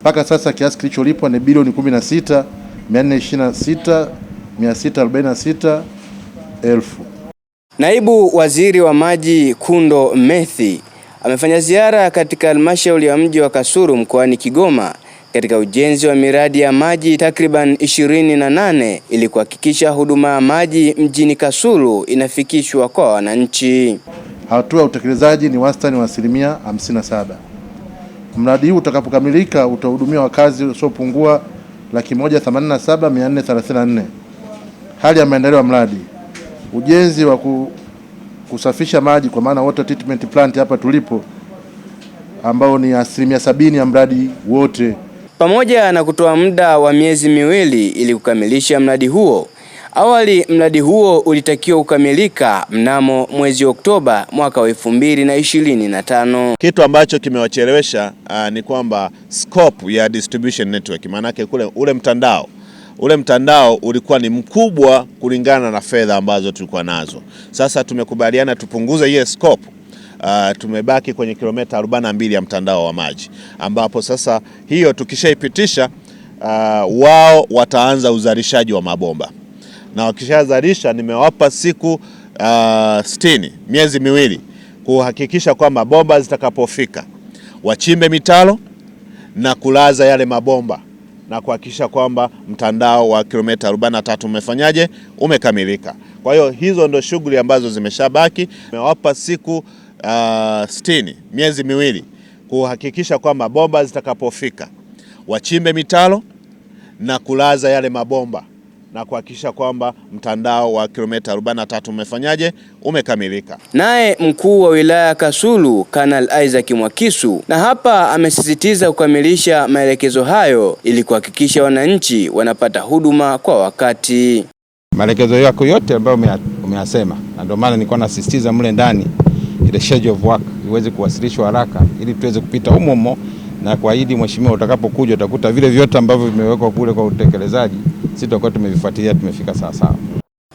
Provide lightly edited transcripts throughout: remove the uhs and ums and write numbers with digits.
Mpaka sasa kiasi kilicholipwa ni bilioni 16,426,646,000. Naibu Waziri wa Maji Kundo Methi amefanya ziara katika halmashauri ya mji wa Kasulu mkoani Kigoma katika ujenzi wa miradi ya maji takriban 28 ili kuhakikisha huduma ya maji mjini Kasulu inafikishwa kwa wananchi. Hatua ya utekelezaji ni wastani wa 57%. Mradi huu utakapokamilika utahudumia wakazi wasiopungua 187,434. Hali ya maendeleo ya mradi: ujenzi wa kusafisha maji kwa maana water treatment plant hapa tulipo, ambao ni 70% ya mradi wote, pamoja na kutoa muda wa miezi miwili ili kukamilisha mradi huo. Awali mradi huo ulitakiwa kukamilika mnamo mwezi Oktoba mwaka wa 2025. Kitu ambacho kimewachelewesha ni kwamba scope ya distribution network, maana yake ule mtandao ulikuwa ni mkubwa kulingana na fedha ambazo tulikuwa nazo. Sasa tumekubaliana tupunguze hiyo scope. Tumebaki kwenye kilomita 42 ya mtandao wa maji, ambapo sasa hiyo tukishaipitisha, wao wataanza uzalishaji wa mabomba, na wakishazalisha nimewapa siku 60, miezi miwili, kuhakikisha kwamba bomba zitakapofika wachimbe mitaro na kulaza yale mabomba na kuhakikisha kwamba mtandao wa kilomita 43 umekamilika. Kwa hiyo hizo ndo shughuli ambazo zimeshabaki. Nimewapa siku 60, miezi miwili, kuhakikisha kwamba bomba zitakapofika wachimbe mitaro na kulaza yale mabomba na kuhakikisha kwamba mtandao wa kilomita 43 umekamilika. Naye mkuu wa wilaya Kasulu Kanali Isaac Mwakisu na hapa amesisitiza kukamilisha maelekezo hayo ili kuhakikisha wananchi wanapata huduma kwa wakati. Maelekezo yako yote ambayo umeyasema, na ndio maana nilikuwa nasisitiza mle ndani ile schedule of work iweze kuwasilishwa haraka ili tuweze kupita humo, na kuahidi mheshimiwa, utakapokuja utakuta vile vyote ambavyo vimewekwa kule kwa utekelezaji sisi tutakuwa tumevifuatilia, tumefika sawa.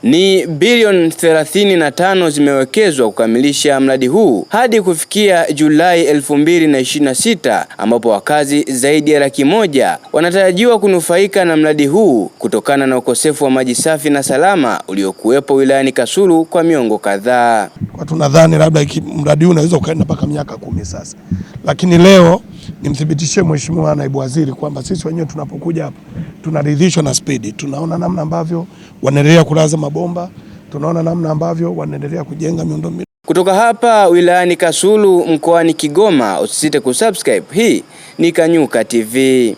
Ni bilioni 35 zimewekezwa kukamilisha mradi huu hadi kufikia Julai 2026, ambapo wakazi zaidi ya 100,000 wanatarajiwa kunufaika na mradi huu kutokana na ukosefu wa maji safi na salama uliokuwepo wilayani Kasulu kwa miongo kadhaa. Kwa tunadhani labda mradi huu unaweza ukaenda mpaka miaka 10 sasa, lakini leo nimthibitishie Mheshimiwa Naibu Waziri kwamba sisi wenyewe tunapokuja hapa tunaridhishwa na spidi. Tunaona namna ambavyo wanaendelea kulaza mabomba, tunaona namna ambavyo wanaendelea kujenga miundombinu. Kutoka hapa wilayani Kasulu mkoani Kigoma, usisite kusubscribe. Hii ni Kanyuka TV.